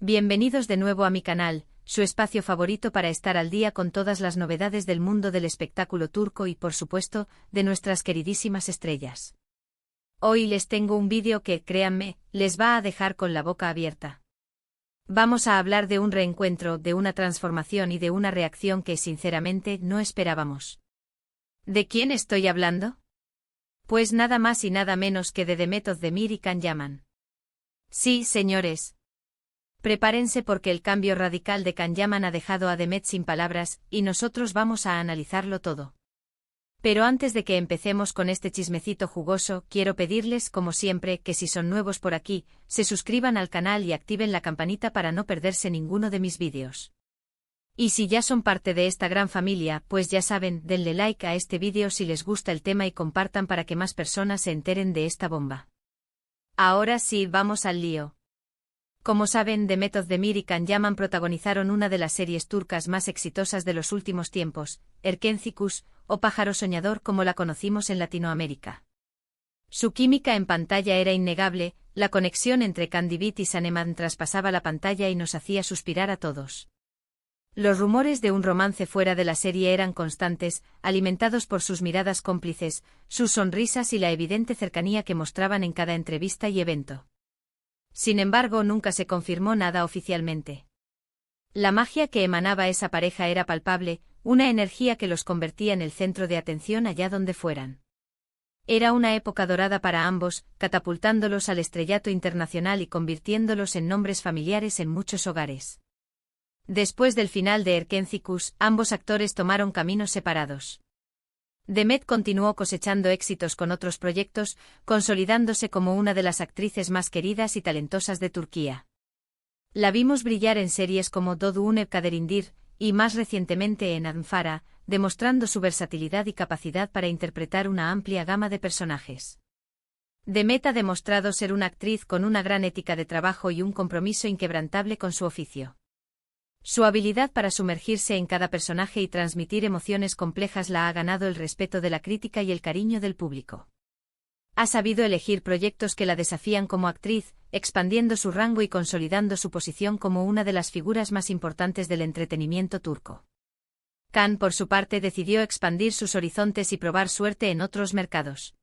Bienvenidos de nuevo a mi canal, su espacio favorito para estar al día con todas las novedades del mundo del espectáculo turco y por supuesto, de nuestras queridísimas estrellas. Hoy les tengo un vídeo que, créanme, les va a dejar con la boca abierta. Vamos a hablar de un reencuentro, de una transformación y de una reacción que sinceramente no esperábamos. ¿De quién estoy hablando? Pues nada más y nada menos que de Demet Özdemir y Can Yaman. Sí, señores. Prepárense porque el cambio radical de Can Yaman ha dejado a Demet sin palabras, y nosotros vamos a analizarlo todo. Pero antes de que empecemos con este chismecito jugoso, quiero pedirles, como siempre, que si son nuevos por aquí, se suscriban al canal y activen la campanita para no perderse ninguno de mis vídeos. Y si ya son parte de esta gran familia, pues ya saben, denle like a este vídeo si les gusta el tema y compartan para que más personas se enteren de esta bomba. Ahora sí, vamos al lío. Como saben, Demet Özdemir y Can Yaman protagonizaron una de las series turcas más exitosas de los últimos tiempos, Erkenci Kuş, o Pájaro Soñador como la conocimos en Latinoamérica. Su química en pantalla era innegable, la conexión entre Kandibit y Saneman traspasaba la pantalla y nos hacía suspirar a todos. Los rumores de un romance fuera de la serie eran constantes, alimentados por sus miradas cómplices, sus sonrisas y la evidente cercanía que mostraban en cada entrevista y evento. Sin embargo, nunca se confirmó nada oficialmente. La magia que emanaba esa pareja era palpable, una energía que los convertía en el centro de atención allá donde fueran. Era una época dorada para ambos, catapultándolos al estrellato internacional y convirtiéndolos en nombres familiares en muchos hogares. Después del final de Erkenci Kuş, ambos actores tomaron caminos separados. Demet continuó cosechando éxitos con otros proyectos, consolidándose como una de las actrices más queridas y talentosas de Turquía. La vimos brillar en series como Doğduğun Kaderindir, y más recientemente en Anfara, demostrando su versatilidad y capacidad para interpretar una amplia gama de personajes. Demet ha demostrado ser una actriz con una gran ética de trabajo y un compromiso inquebrantable con su oficio. Su habilidad para sumergirse en cada personaje y transmitir emociones complejas la ha ganado el respeto de la crítica y el cariño del público. Ha sabido elegir proyectos que la desafían como actriz, expandiendo su rango y consolidando su posición como una de las figuras más importantes del entretenimiento turco. Can, por su parte, decidió expandir sus horizontes y probar suerte en otros mercados.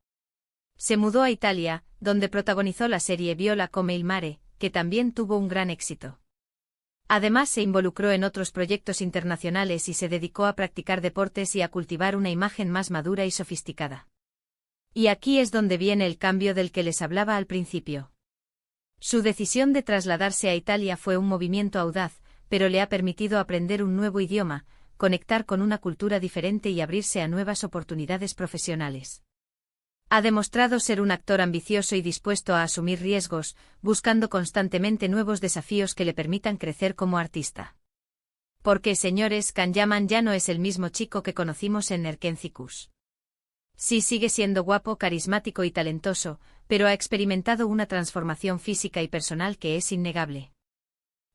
Se mudó a Italia, donde protagonizó la serie Viola come il mare, que también tuvo un gran éxito. Además se involucró en otros proyectos internacionales y se dedicó a practicar deportes y a cultivar una imagen más madura y sofisticada. Y aquí es donde viene el cambio del que les hablaba al principio. Su decisión de trasladarse a Italia fue un movimiento audaz, pero le ha permitido aprender un nuevo idioma, conectar con una cultura diferente y abrirse a nuevas oportunidades profesionales. Ha demostrado ser un actor ambicioso y dispuesto a asumir riesgos, buscando constantemente nuevos desafíos que le permitan crecer como artista. Porque, señores, Can Yaman ya no es el mismo chico que conocimos en Erkenci Kuş. Sí, sigue siendo guapo, carismático y talentoso, pero ha experimentado una transformación física y personal que es innegable.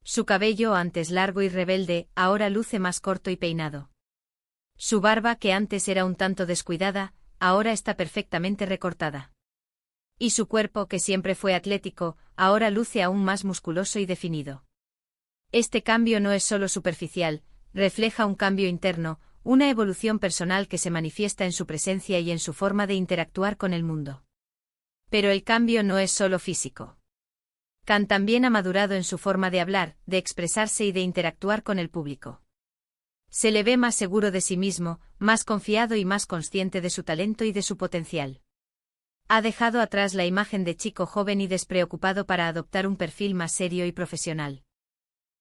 Su cabello, antes largo y rebelde, ahora luce más corto y peinado. Su barba, que antes era un tanto descuidada, ahora está perfectamente recortada. Y su cuerpo, que siempre fue atlético, ahora luce aún más musculoso y definido. Este cambio no es solo superficial, refleja un cambio interno, una evolución personal que se manifiesta en su presencia y en su forma de interactuar con el mundo. Pero el cambio no es solo físico. Can también ha madurado en su forma de hablar, de expresarse y de interactuar con el público. Se le ve más seguro de sí mismo, más confiado y más consciente de su talento y de su potencial. Ha dejado atrás la imagen de chico joven y despreocupado para adoptar un perfil más serio y profesional.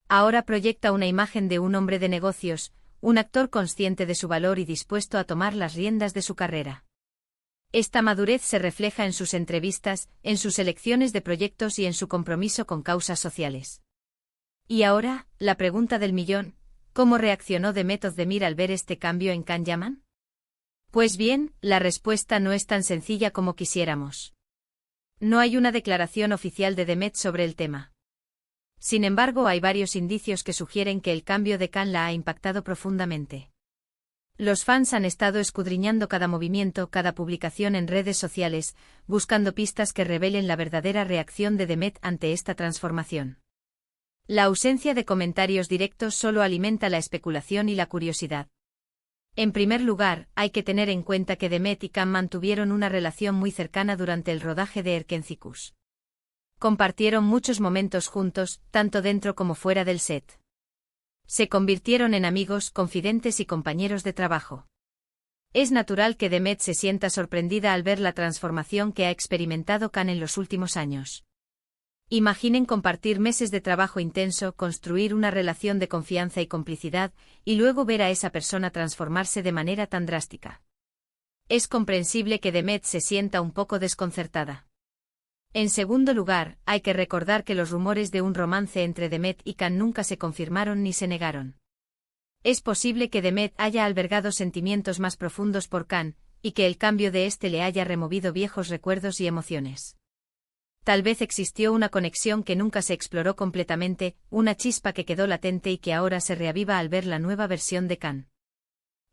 Ahora proyecta una imagen de un hombre de negocios, un actor consciente de su valor y dispuesto a tomar las riendas de su carrera. Esta madurez se refleja en sus entrevistas, en sus elecciones de proyectos y en su compromiso con causas sociales. Y ahora, la pregunta del millón: ¿cómo reaccionó Demet Özdemir al ver este cambio en Can Yaman? Pues bien, la respuesta no es tan sencilla como quisiéramos. No hay una declaración oficial de Demet sobre el tema. Sin embargo, hay varios indicios que sugieren que el cambio de Can la ha impactado profundamente. Los fans han estado escudriñando cada movimiento, cada publicación en redes sociales, buscando pistas que revelen la verdadera reacción de Demet ante esta transformación. La ausencia de comentarios directos solo alimenta la especulación y la curiosidad. En primer lugar, hay que tener en cuenta que Demet y Can mantuvieron una relación muy cercana durante el rodaje de Erkencicus. Compartieron muchos momentos juntos, tanto dentro como fuera del set. Se convirtieron en amigos, confidentes y compañeros de trabajo. Es natural que Demet se sienta sorprendida al ver la transformación que ha experimentado Can en los últimos años. Imaginen compartir meses de trabajo intenso, construir una relación de confianza y complicidad, y luego ver a esa persona transformarse de manera tan drástica. Es comprensible que Demet se sienta un poco desconcertada. En segundo lugar, hay que recordar que los rumores de un romance entre Demet y Can nunca se confirmaron ni se negaron. Es posible que Demet haya albergado sentimientos más profundos por Can, y que el cambio de éste le haya removido viejos recuerdos y emociones. Tal vez existió una conexión que nunca se exploró completamente, una chispa que quedó latente y que ahora se reaviva al ver la nueva versión de Can.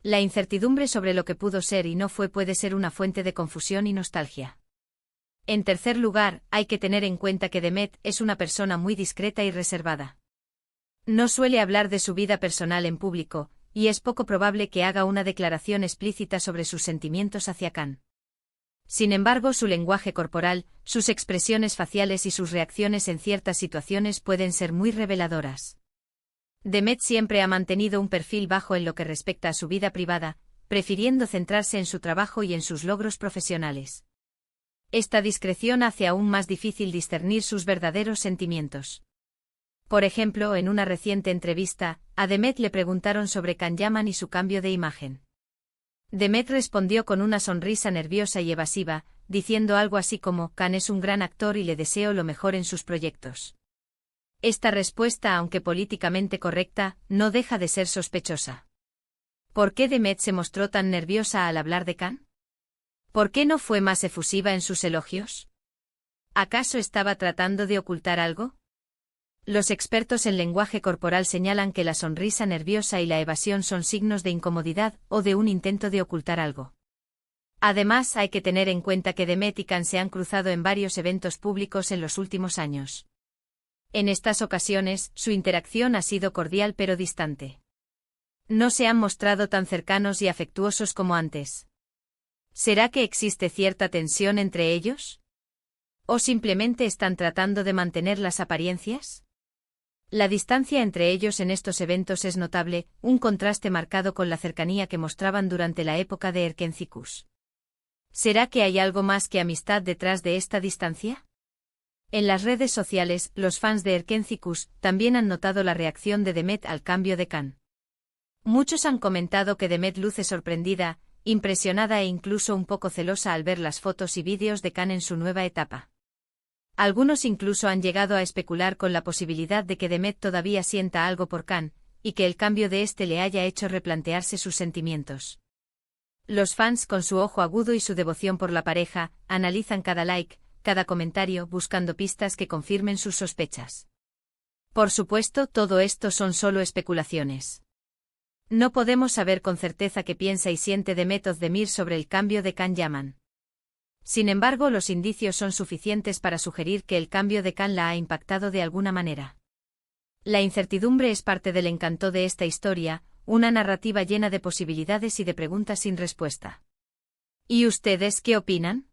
La incertidumbre sobre lo que pudo ser y no fue puede ser una fuente de confusión y nostalgia. En tercer lugar, hay que tener en cuenta que Demet es una persona muy discreta y reservada. No suele hablar de su vida personal en público, y es poco probable que haga una declaración explícita sobre sus sentimientos hacia Can. Sin embargo, su lenguaje corporal, sus expresiones faciales y sus reacciones en ciertas situaciones pueden ser muy reveladoras. Demet siempre ha mantenido un perfil bajo en lo que respecta a su vida privada, prefiriendo centrarse en su trabajo y en sus logros profesionales. Esta discreción hace aún más difícil discernir sus verdaderos sentimientos. Por ejemplo, en una reciente entrevista, a Demet le preguntaron sobre Can Yaman y su cambio de imagen. Demet respondió con una sonrisa nerviosa y evasiva, diciendo algo así como: Can es un gran actor y le deseo lo mejor en sus proyectos. Esta respuesta, aunque políticamente correcta, no deja de ser sospechosa. ¿Por qué Demet se mostró tan nerviosa al hablar de Can? ¿Por qué no fue más efusiva en sus elogios? ¿Acaso estaba tratando de ocultar algo? Los expertos en lenguaje corporal señalan que la sonrisa nerviosa y la evasión son signos de incomodidad o de un intento de ocultar algo. Además, hay que tener en cuenta que Demet y Can se han cruzado en varios eventos públicos en los últimos años. En estas ocasiones, su interacción ha sido cordial pero distante. No se han mostrado tan cercanos y afectuosos como antes. ¿Será que existe cierta tensión entre ellos? ¿O simplemente están tratando de mantener las apariencias? La distancia entre ellos en estos eventos es notable, un contraste marcado con la cercanía que mostraban durante la época de Erkencicus. ¿Será que hay algo más que amistad detrás de esta distancia? En las redes sociales, los fans de Erkencicus también han notado la reacción de Demet al cambio de Can. Muchos han comentado que Demet luce sorprendida, impresionada e incluso un poco celosa al ver las fotos y vídeos de Can en su nueva etapa. Algunos incluso han llegado a especular con la posibilidad de que Demet todavía sienta algo por Can, y que el cambio de este le haya hecho replantearse sus sentimientos. Los fans, con su ojo agudo y su devoción por la pareja, analizan cada like, cada comentario, buscando pistas que confirmen sus sospechas. Por supuesto, todo esto son solo especulaciones. No podemos saber con certeza qué piensa y siente Demet Özdemir sobre el cambio de Can Yaman. Sin embargo, los indicios son suficientes para sugerir que el cambio de Can la ha impactado de alguna manera. La incertidumbre es parte del encanto de esta historia, una narrativa llena de posibilidades y de preguntas sin respuesta. ¿Y ustedes qué opinan?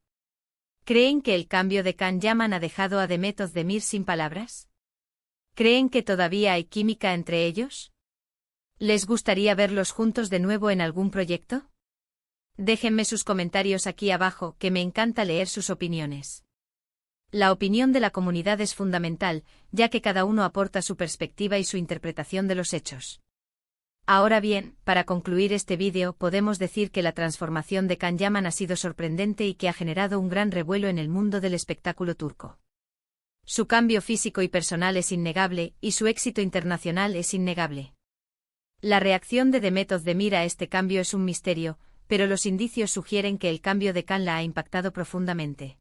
¿Creen que el cambio de Can Yaman ha dejado a Demet Özdemir sin palabras? ¿Creen que todavía hay química entre ellos? ¿Les gustaría verlos juntos de nuevo en algún proyecto? Déjenme sus comentarios aquí abajo, que me encanta leer sus opiniones. La opinión de la comunidad es fundamental, ya que cada uno aporta su perspectiva y su interpretación de los hechos. Ahora bien, para concluir este vídeo podemos decir que la transformación de Can Yaman ha sido sorprendente y que ha generado un gran revuelo en el mundo del espectáculo turco. Su cambio físico y personal es innegable, y su éxito internacional es innegable. La reacción de Demet Özdemir a este cambio es un misterio, pero los indicios sugieren que el cambio de Can la ha impactado profundamente.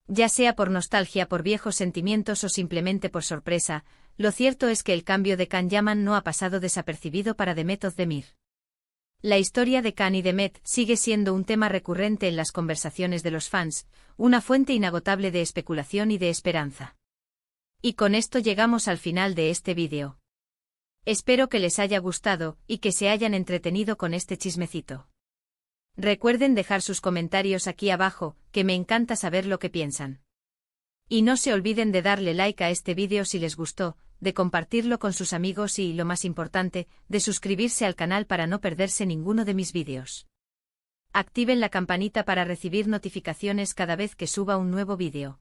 Ya sea por nostalgia por viejos sentimientos o simplemente por sorpresa, lo cierto es que el cambio de Can Yaman no ha pasado desapercibido para Demet Özdemir. La historia de Can y Demet sigue siendo un tema recurrente en las conversaciones de los fans, una fuente inagotable de especulación y de esperanza. Y con esto llegamos al final de este vídeo. Espero que les haya gustado y que se hayan entretenido con este chismecito. Recuerden dejar sus comentarios aquí abajo, que me encanta saber lo que piensan. Y no se olviden de darle like a este vídeo si les gustó, de compartirlo con sus amigos y, lo más importante, de suscribirse al canal para no perderse ninguno de mis vídeos. Activen la campanita para recibir notificaciones cada vez que suba un nuevo vídeo.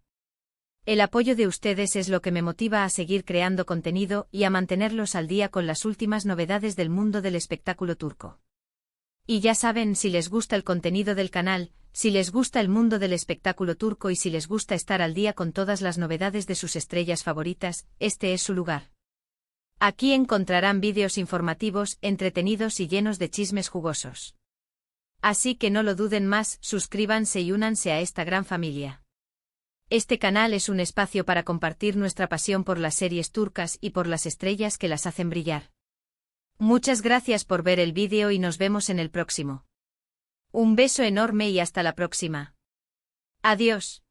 El apoyo de ustedes es lo que me motiva a seguir creando contenido y a mantenerlos al día con las últimas novedades del mundo del espectáculo turco. Y ya saben, si les gusta el contenido del canal, si les gusta el mundo del espectáculo turco y si les gusta estar al día con todas las novedades de sus estrellas favoritas, este es su lugar. Aquí encontrarán vídeos informativos, entretenidos y llenos de chismes jugosos. Así que no lo duden más, suscríbanse y únanse a esta gran familia. Este canal es un espacio para compartir nuestra pasión por las series turcas y por las estrellas que las hacen brillar. Muchas gracias por ver el vídeo y nos vemos en el próximo. Un beso enorme y hasta la próxima. Adiós.